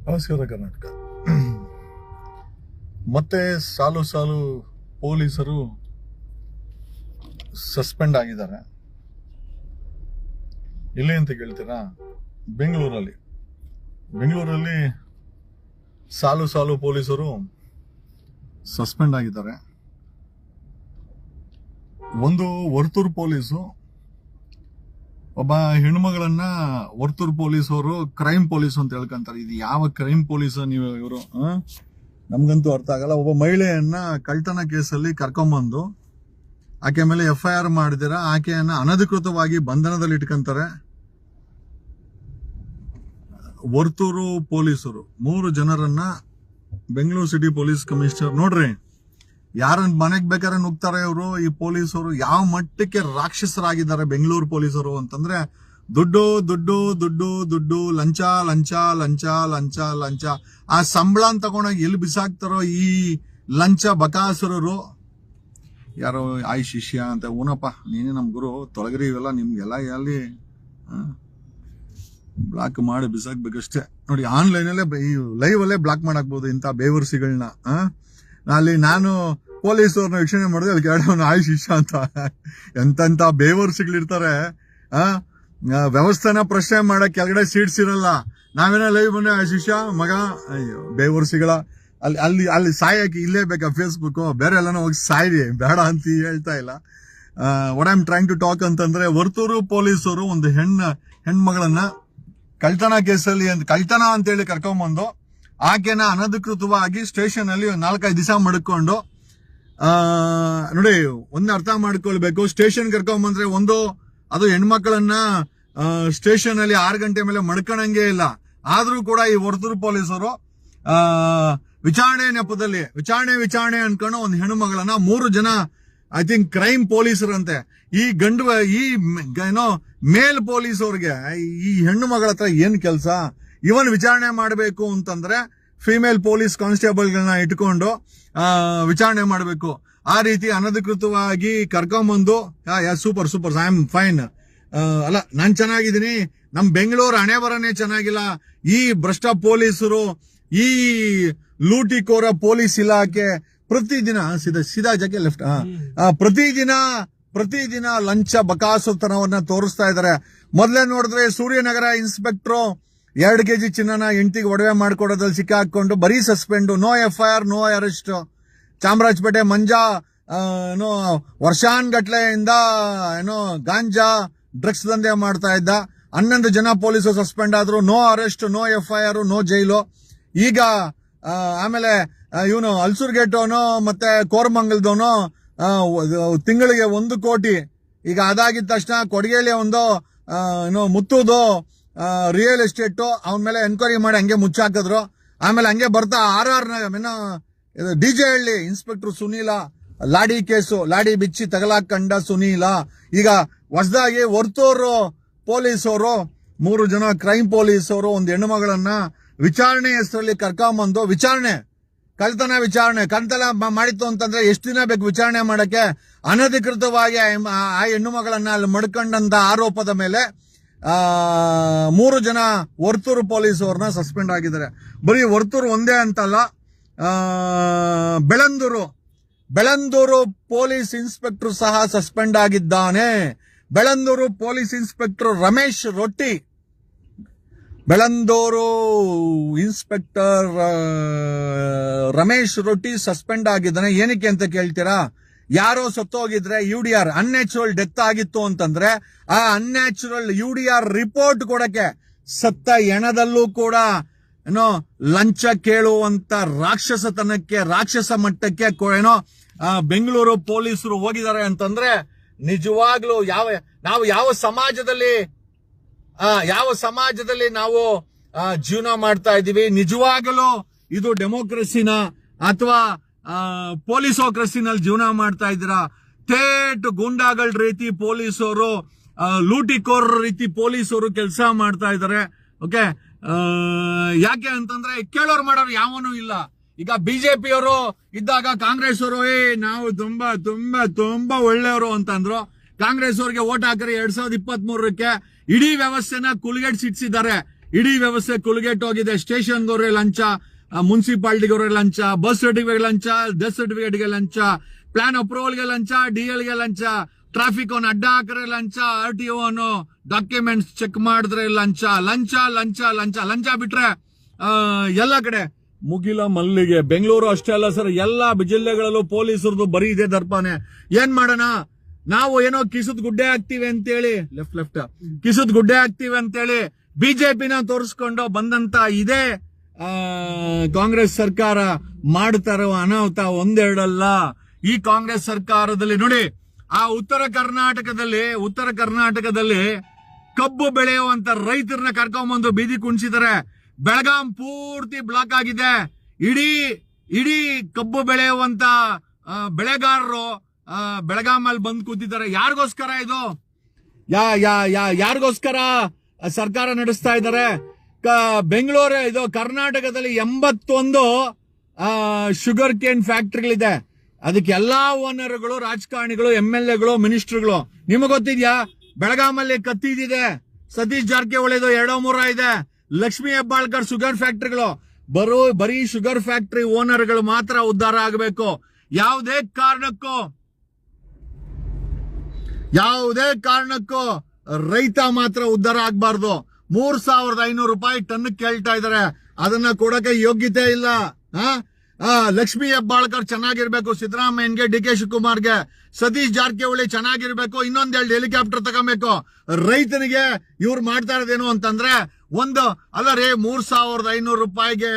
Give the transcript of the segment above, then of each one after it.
ನಮಸ್ಕಾರ ಕರ್ನಾಟಕ. ಮತ್ತೆ ಸಾಲು ಸಾಲು ಪೊಲೀಸರು ಸಸ್ಪೆಂಡ್ ಆಗಿದ್ದಾರೆ. ಎಲ್ಲಿ ಅಂತ ಕೇಳ್ತೀರಾ? ಬೆಂಗಳೂರಲ್ಲಿ ಸಾಲು ಸಾಲು ಪೊಲೀಸರು ಸಸ್ಪೆಂಡ್ ಆಗಿದ್ದಾರೆ. ಒಂದು ವರ್ತೂರು ಪೊಲೀಸು ಒಬ್ಬ ಹೆಣ್ಮಗಳನ್ನ ವರ್ತೂರು ಪೊಲೀಸವರು ಕ್ರೈಮ್ ಪೊಲೀಸ್ ಅಂತ ಹೇಳ್ಕೊಂತಾರೆ. ಇದು ಯಾವ ಕ್ರೈಮ್ ಪೊಲೀಸ್ ನೀವು ಇವರು ನಮ್ಗಂತೂ ಅರ್ಥ ಆಗಲ್ಲ. ಒಬ್ಬ ಮಹಿಳೆಯನ್ನ ಕಳ್ತನ ಕೇಸಲ್ಲಿ ಕರ್ಕೊಂಬಂದು ಆಕೆ ಮೇಲೆ FIR ಮಾಡಿದಿರ ಆಕೆಯನ್ನ ಅನಧಿಕೃತವಾಗಿ ಬಂಧನದಲ್ಲಿ ಇಟ್ಕೊಂತಾರೆ. ವರ್ತೂರು ಪೊಲೀಸರು 3 ಜನರನ್ನ ಬೆಂಗಳೂರು ಸಿಟಿ ಪೊಲೀಸ್ ಕಮಿಷನರ್ ನೋಡ್ರಿ, ಯಾರನ್ನ ಮನೆಗ್ ಬೇಕಾದ್ರೆ ನುಗ್ತಾರೆ ಇವರು. ಈ ಪೊಲೀಸರು ಯಾವ ಮಟ್ಟಕ್ಕೆ ರಾಕ್ಷಸರಾಗಿದ್ದಾರೆ ಬೆಂಗಳೂರು ಪೊಲೀಸರು ಅಂತಂದ್ರೆ, ದುಡ್ಡು ದುಡ್ಡು ದುಡ್ಡು ದುಡ್ಡು, ಲಂಚ ಲಂಚ ಲಂಚ ಲಂಚ ಲಂಚ. ಆ ಸಂಬಳ ತಗೊಂಡಾಗ ಎಲ್ಲಿ ಬಿಸಾಕ್ತಾರೋ ಈ ಲಂಚ ಬಕಾಸುರರು. ಯಾರೋ ಆಯ್ ಶಿಷ್ಯ ಅಂತ, ಊನಪ್ಪ ನೀನೇ ನಮ್ ಗುರು, ತೊಳಗರಿ ಇವೆಲ್ಲ ನಿಮ್ಗೆಲ್ಲ ಎಲ್ಲಿ ಬ್ಲಾಕ್ ಮಾಡಿ ಬಿಸಾಕ್ಬೇಕಷ್ಟೇ. ನೋಡಿ, ಆನ್ಲೈನ್ ಅಲ್ಲೇ ಈ ಲೈವ್ ಅಲ್ಲೇ ಬ್ಲಾಕ್ ಮಾಡಾಕ್ಬಹುದು ಇಂಥ ಬೇವರ್ಸಿಗಳನ್ನ. ಅಲ್ಲಿ ನಾನು ಪೊಲೀಸವ್ರನ್ನ ವೀಕ್ಷಣೆ ಮಾಡಿದೆ, ಅಲ್ಲಿ ಕೇಳೋನು ಆಯ್ ಶಿಷ್ಯ ಅಂತ. ಎಂತೆಂತ ಬೇವರ್ಸಿಗಳಿರ್ತಾರೆ. ವ್ಯವಸ್ಥೆನ ಪ್ರಶ್ನೆ ಮಾಡಕ್ ಕೆಳಗಡೆ ಸೀಟ್ಸ್ ಇರಲ್ಲ. ನಾವೇನೋ ಲೈವ್ ಬಂದ್ರೆ ಆಯ್ ಶಿಷ್ಯ ಮಗ, ಅಯ್ಯೋ ಬೇವರ್ಸಿಗಳ. ಅಲ್ಲಿ ಸಾಯಕ್ಕೆ ಇಲ್ಲೇ ಬೇಕಾ ಫೇಸ್ಬುಕ್? ಬೇರೆ ಎಲ್ಲಾನು ಹೋಗಿ ಸಾಯಿರಿ, ಬೇಡ ಅಂತ ಹೇಳ್ತಾ ಇಲ್ಲ. What I am trying to talk ಅಂತಂದ್ರೆ, ವರ್ತೂರು ಪೊಲೀಸರು ಒಂದು ಹೆಣ್ಮಗಳನ್ನ ಕಳ್ತನ ಕೇಸಲ್ಲಿ ಕಳ್ತನ ಅಂತೇಳಿ ಕರ್ಕೊಂಡ್ಬಂದು ಆಕೆನ ಅನಧಿಕೃತವಾಗಿ ಸ್ಟೇಷನ್ ಅಲ್ಲಿ 4-5 ದಿವಸ ಮಡ್ಕೊಂಡು, ನೋಡಿ ಒಂದ್ ಅರ್ಥ ಮಾಡ್ಕೊಳ್ಬೇಕು. ಸ್ಟೇಷನ್ ಕರ್ಕೊಂಡ್ಬಂದ್ರೆ ಅದು ಹೆಣ್ಮಕ್ಳನ್ನ ಸ್ಟೇಷನ್ ಅಲ್ಲಿ 6 ಗಂಟೆ ಮೇಲೆ ಮಡ್ಕೊಳಂಗೆ ಇಲ್ಲ. ಆದ್ರೂ ಕೂಡ ಈ ವರ್ತೂರು ಪೊಲೀಸರು ವಿಚಾರಣೆ ನೆಪದಲ್ಲಿ ವಿಚಾರಣೆ ಅನ್ಕೊಂಡು ಒಂದು ಹೆಣ್ಣು ಮಗಳನ್ನ 3 ಜನ ಐ ಥಿಂಕ್ ಕ್ರೈಮ್ ಪೊಲೀಸರಂತೆ. ಈ ಏನೋ ಮೇಲ್ ಪೊಲೀಸ್ ಅವ್ರಿಗೆ ಈ ಹೆಣ್ಣು ಮಗಳ ಹತ್ರ ಏನ್ ಕೆಲಸ? ಇವನ್ ವಿಚಾರಣೆ ಮಾಡಬೇಕು ಅಂತಂದ್ರೆ ಫಿಮೇಲ್ ಪೊಲೀಸ್ ಕಾನ್ಸ್ಟೇಬಲ್ಗಳನ್ನ ಇಟ್ಕೊಂಡು ವಿಚಾರಣೆ ಮಾಡಬೇಕು. ಆ ರೀತಿ ಅನಧಿಕೃತವಾಗಿ ಕರ್ಕೊಂಬಂದು ಸೂಪರ್ ಐ ಆಮ್ ಫೈನ್. ಅಲ್ಲ, ನಾನ್ ಚೆನ್ನಾಗಿದ್ದೀನಿ, ನಮ್ ಬೆಂಗಳೂರು ಹಣೆ ಬರನೇ ಚೆನ್ನಾಗಿಲ್ಲ. ಈ ಭ್ರಷ್ಟ ಪೊಲೀಸರು, ಈ ಲೂಟಿಕೋರ ಪೊಲೀಸ್ ಇಲಾಖೆ ಪ್ರತಿದಿನ ಸೀದಾ ಜಾಕೆ ಲೆಫ್ಟ್ ಪ್ರತಿದಿನ ಲಂಚ ಬಕಾಸುತನವನ್ನ ತೋರಿಸ್ತಾ ಇದ್ದಾರೆ. ಮೊದಲೇ ನೋಡಿದ್ರೆ ಸೂರ್ಯನಗರ ಇನ್ಸ್ಪೆಕ್ಟ್ರು 2 kg ಚಿನ್ನನ ಹೆಂಡತಿಗೆ ಒಡವೆ ಮಾಡ್ಕೊಡೋದ್ರಲ್ಲಿ ಸಿಕ್ಕಾಕೊಂಡು ಬರೀ suspend, no FIR no arrest. Chamarajpet Manja ವರ್ಷಾನ್ಗಟ್ಲೆಯಿಂದ ಗಾಂಜಾ ಡ್ರಗ್ಸ್ ದಂಧೆ ಮಾಡ್ತಾ ಇದ್ದ. 11 ಜನ ಪೊಲೀಸರು ಸಸ್ಪೆಂಡ್ ಆದ್ರು, no arrest no FIR no jail. ಈಗ ಆಮೇಲೆ ಇವನು ಅಲ್ಸೂರ್ಗೇಟವನು ಮತ್ತೆ ಕೋರಮಂಗಲದವನು ತಿಂಗಳಿಗೆ 1 ಕೋಟಿ. ಈಗ ಅದಾಗಿದ್ದ ತಕ್ಷಣ ಕೊಡಗೇಲಿ ಮುತ್ತುದು ರಿಯಲ್ ಎಸ್ಟೇಟ್ ಅವನ ಮೇಲೆ ಎನ್ಕ್ವೈರಿ ಮಾಡಿ ಹಂಗೆ ಮುಚ್ಚಾಕಿದ್ರು. ಆಮೇಲೆ ಹಂಗೆ ಬರ್ತಾ RR DJ ಹಳ್ಳಿ ಇನ್ಸ್ಪೆಕ್ಟರ್ ಸುನೀಲ ಲಾಡಿ ಬಿಚ್ಚಿ ತಗಲಾಕಂಡ ಸುನೀಲ. ಈಗ ಹೊಸದಾಗಿ ವರ್ತೂರು ಪೊಲೀಸವರು 3 ಜನ ಕ್ರೈಮ್ ಪೊಲೀಸವರು ಒಂದು ಹೆಣ್ಣು ಮಗಳನ್ನ ವಿಚಾರಣೆ ಹೆಸರಲ್ಲಿ ಕರ್ಕೊಂಬಂದು ಕಳ್ತನ ಮಾಡಿತ್ತು ಅಂತಂದ್ರೆ ಎಷ್ಟು ದಿನ ಬೇಕು ವಿಚಾರಣೆ ಮಾಡಕ್ಕೆ? ಅನಧಿಕೃತವಾಗಿ ಆ ಹೆಣ್ಣು ಮಗಳನ್ನ ಅಲ್ಲಿ ಮಡ್ಕೊಂಡಂತ ಆರೋಪದ ಮೇಲೆ 3 ಜನ ವರ್ತೂರು ಪೊಲೀಸವ್ರನ್ನ ಸಸ್ಪೆಂಡ್ ಆಗಿದ್ದಾರೆ. ಬರೀ ವರ್ತೂರು ಒಂದೇ ಅಂತಲ್ಲ, ಬೆಳಂದೂರು ಪೊಲೀಸ್ ಇನ್ಸ್ಪೆಕ್ಟರ್ ಸಹ ಸಸ್ಪೆಂಡ್ ಆಗಿದ್ದಾನೆ. Bellandur police inspector Bellandur inspector Ramesh ರೊಟ್ಟಿ ಸಸ್ಪೆಂಡ್ ಆಗಿದ್ದಾನೆ. ಏನಕ್ಕೆ ಅಂತ ಕೇಳ್ತೀರಾ? ಯಾರೋ ಸತ್ತೋಗಿದ್ರೆ UDR ಅನ್ಯಾಚುರಲ್ ಡೆತ್ ಆಗಿತ್ತು ಅಂತಂದ್ರೆ ಆ ಅನ್ಯಾಚುರಲ್ UDR ರಿಪೋರ್ಟ್ ಕೊಡಕ್ಕೆ ಸತ್ತ ಹೆಣದಲ್ಲೂ ಕೂಡ ಲಂಚ ಕೇಳುವಂತ ರಾಕ್ಷಸ ಮಟ್ಟಕ್ಕೆ ಬೆಂಗಳೂರು ಪೊಲೀಸರು ಹೋಗಿದ್ದಾರೆ ಅಂತಂದ್ರೆ ನಿಜವಾಗ್ಲೂ ನಾವು ಯಾವ ಸಮಾಜದಲ್ಲಿ ನಾವು ಜೀವನ ಮಾಡ್ತಾ ಇದೀವಿ? ನಿಜವಾಗಲೂ ಇದು ಡೆಮೋಕ್ರಸಿನ ಅಥವಾ ಪೊಲೀಸೋಕ್ರಸಿನಲ್ಲಿ ಜೀವನ ಮಾಡ್ತಾ ಇದ್ದೀರಾ? ಥೇಟ್ ಗುಂಡಾಗಳ ರೀತಿ ಪೊಲೀಸರು, ಲೂಟಿಕೋರರ ರೀತಿ ಪೊಲೀಸರು ಕೆಲಸ ಮಾಡ್ತಾ ಇದ್ದಾರೆ. ಓಕೆ, ಯಾಕೆ ಅಂತಂದ್ರೆ ಕೇಳೋರು ಮಾಡೋರು ಯಾವನೂ ಇಲ್ಲ. ಈಗ ಬಿಜೆಪಿಯವರು ಇದ್ದಾಗ ಕಾಂಗ್ರೆಸ್ ಅವರು ನಾವು ತುಂಬಾ ತುಂಬಾ ತುಂಬಾ ಒಳ್ಳೆಯವರು ಅಂತಂದ್ರು. ಕಾಂಗ್ರೆಸ್ ಅವರಿಗೆ ವೋಟ್ ಹಾಕಿರಿ 2023ಕ್ಕೆ ಇಡೀ ವ್ಯವಸ್ಥೆನ ಕುಲ್ಗೆಡ್ಸಿಡ್ಸಿದ್ದಾರೆ. ಇಡೀ ವ್ಯವಸ್ಥೆ ಕುಲುಗೆಟ್ಟೋಗಿದೆ. ಸ್ಟೇಷನ್ಗವ್ರೆ ಲಂಚ, ಮುನ್ಸಿಪಾಲಿಟಿಗವ್ರೆ ಲಂಚ, ಬಸ್ ಸರ್ಟಿಫಿಕೇಟ್ ಲಂಚ, ಡೆತ್ ಸರ್ಟಿಫಿಕೇಟ್ಗೆ ಲಂಚ, ಪ್ಲಾನ್ ಅಪ್ರೂವಲ್ಗೆ ಲಂಚ, ಡಿಎಲ್ಗೆ ಲಂಚ, ಟ್ರಾಫಿಕ್ ಅನ್ನು ಅಡ್ಡ ಹಾಕ್ರೆ ಲಂಚ, RTO ಅನ್ನು ಡಾಕ್ಯುಮೆಂಟ್ಸ್ ಚೆಕ್ ಮಾಡಿದ್ರೆ ಲಂಚ, ಲಂಚ ಲಂಚ ಲಂಚ ಲಂಚ ಬಿಟ್ರೆ ಎಲ್ಲ ಕಡೆ ಮುಗಿಲ ಮಲ್ಲಿಗೆ. ಬೆಂಗಳೂರು ಅಷ್ಟೇ ಅಲ್ಲ ಸರ್, ಎಲ್ಲಾ ಜಿಲ್ಲೆಗಳಲ್ಲೂ ಪೊಲೀಸರದು ಬರೀ ಇದೆ ದರ್ಪಾನೆ. ಏನ್ ಮಾಡೋಣ, ನಾವು ಏನೋ ಕಿಸದ್ ಗುಡ್ಡೆ ಹಾಕ್ತಿವಿ ಅಂತೇಳಿ, ಲೆಫ್ಟ್ ಕಿಸದ್ ಗುಡ್ಡೆ ಹಾಕ್ತಿವಿ ಅಂತೇಳಿ ಬಿಜೆಪಿನ ತೋರಿಸ್ಕೊಂಡು ಬಂದಂತ ಇದೇ ಕಾಂಗ್ರೆಸ್ ಸರ್ಕಾರ ಮಾಡ್ತಾರೋ ಅನಾಹುತ ಒಂದೆರಡಲ್ಲ. ಈ ಕಾಂಗ್ರೆಸ್ ಸರ್ಕಾರದಲ್ಲಿ ನೋಡಿ, ಆ ಉತ್ತರ ಕರ್ನಾಟಕದಲ್ಲಿ ಕಬ್ಬು ಬೆಳೆಯುವಂತ ರೈತರನ್ನ ಕರ್ಕೊಂಡ್ಬಂದು ಬೀದಿ ಕುಣಿಸಿದ್ದಾರೆ. ಬೆಳಗಾಂ ಪೂರ್ತಿ ಬ್ಲಾಕ್ ಆಗಿದೆ. ಇಡೀ ಕಬ್ಬು ಬೆಳೆಯುವಂತ ಬೆಳೆಗಾರರು ಬೆಳಗಾಮಲ್ಲಿ ಬಂದು ಕೂತಿದ್ದಾರೆ. ಯಾರಿಗೋಸ್ಕರ ಇದು? ಯಾರಿಗೋಸ್ಕರ ಸರ್ಕಾರ ನಡೆಸ್ತಾ ಇದ್ದಾರೆ? ಬೆಂಗಳೂರು ಇದು ಕರ್ನಾಟಕದಲ್ಲಿ 81 ಶುಗರ್ ಕೇನ್ ಫ್ಯಾಕ್ಟರಿಗಳಿದೆ. ಅದಕ್ಕೆ ಎಲ್ಲಾ ಓನರ್ಗಳು, ರಾಜಕಾರಣಿಗಳು, MLAಗಳು, ಮಿನಿಸ್ಟರ್ಗಳು. ನಿಮಗೆ ಗೊತ್ತಿದ್ಯಾ? ಬೆಳಗಾಮಲ್ಲಿ ಕತ್ತಿದಿದೆ, ಸತೀಶ್ ಜಾರಕಿಹೊಳಿದು 2-3 ಇದೆ, ಲಕ್ಷ್ಮೀ ಹೆಬ್ಬಾಳ್ಕರ್ ಶುಗರ್ ಫ್ಯಾಕ್ಟರಿಗಳು. ಬರೀ ಶುಗರ್ ಫ್ಯಾಕ್ಟರಿ ಓನರ್ಗಳು ಮಾತ್ರ ಉದ್ಧಾರ ಆಗಬೇಕು. ಯಾವುದೇ ಕಾರಣಕ್ಕೂ ರೈತ ಮಾತ್ರ ಉದ್ಧಾರ ಆಗ್ಬಾರ್ದು. 3,500 ರೂಪಾಯಿ ಟನ್ ಕೇಳ್ತಾ ಇದಾರೆ. ಅದನ್ನ ಕೊಡಕ್ಕೆ ಯೋಗ್ಯತೆ ಇಲ್ಲ. ಲಕ್ಷ್ಮೀ ಹೆಬ್ಬಾಳ್ಕರ್ ಚೆನ್ನಾಗಿರ್ಬೇಕು, ಸಿದ್ದರಾಮಯ್ಯನ್ಗೆ, DK ಶಿವಕುಮಾರ್ಗೆ, ಸತೀಶ್ ಜಾರಕಿಹೊಳಿ ಚೆನ್ನಾಗಿರ್ಬೇಕು, ಇನ್ನೊಂದೆರಡು ಹೆಲಿಕಾಪ್ಟರ್ ತಗೋಬೇಕು. ರೈತನಿಗೆ ಇವ್ರು ಮಾಡ್ತಾ ಇರೋದೇನು ಅಂತಂದ್ರೆ, ಅಲ್ಲ ರೀ, 3,500 ರೂಪಾಯಿಗೆ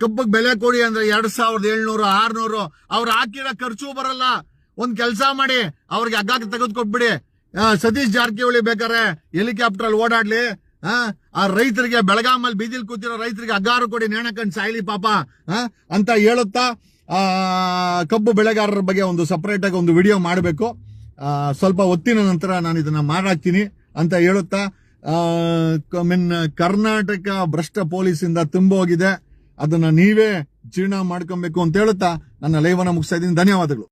ಕಬ್ಬಗ್ ಬೆಲೆ ಕೊಡಿ ಅಂದ್ರೆ 2,700, 600 ಅವ್ರು ಹಾಕಿರೋ ಖರ್ಚು ಬರಲ್ಲ. ಒಂದ್ ಕೆಲಸ ಮಾಡಿ, ಅವ್ರಿಗೆ ಹಗ್ಗ ತೆಗೆದುಕೊಟ್ಬಿಡಿ. ಸತೀಶ್ ಜಾರಕಿಹೊಳಿ ಬೇಕಾರೆ ಹೆಲಿಕಾಪ್ಟರ್ ಅಲ್ಲಿ ಓಡಾಡ್ಲಿ. ಆ ರೈತರಿಗೆ, ಬೆಳಗಾಮಲ್ಲಿ ಬೀದಿಲ್ ಕೂತಿರೋ ರೈತರಿಗೆ ಹಗ್ಗಾರು ಕೊಡಿ, ನೇಣಕಂಡ್ ಸಾಯ್ಲಿ ಪಾಪ ಅಂತ ಹೇಳುತ್ತಾ, ಕಬ್ಬು ಬೆಳೆಗಾರರ ಬಗ್ಗೆ ಒಂದು ಸಪರೇಟ್ ಆಗಿ ಒಂದು ವಿಡಿಯೋ ಮಾಡಬೇಕು. ಸ್ವಲ್ಪ ಹೊತ್ತಿನ ನಂತರ ನಾನು ಇದನ್ನ ಮಾಡಾಕ್ತೀನಿ ಅಂತ ಹೇಳುತ್ತಾ, ಕರ್ನಾಟಕ ಭ್ರಷ್ಟ ಪೊಲೀಸಿಂದ ತುಂಬೋಗಿದೆ. ಅದನ್ನ ನೀವೇ ಜೀರ್ಣ ಮಾಡ್ಕೊಬೇಕು ಅಂತ ಹೇಳುತ್ತಾ ನನ್ನ ಲೈವ್ ಅನ್ನ ಮುಗಿಸ್ತಾ ಇದ್ದೀನಿ. ಧನ್ಯವಾದಗಳು.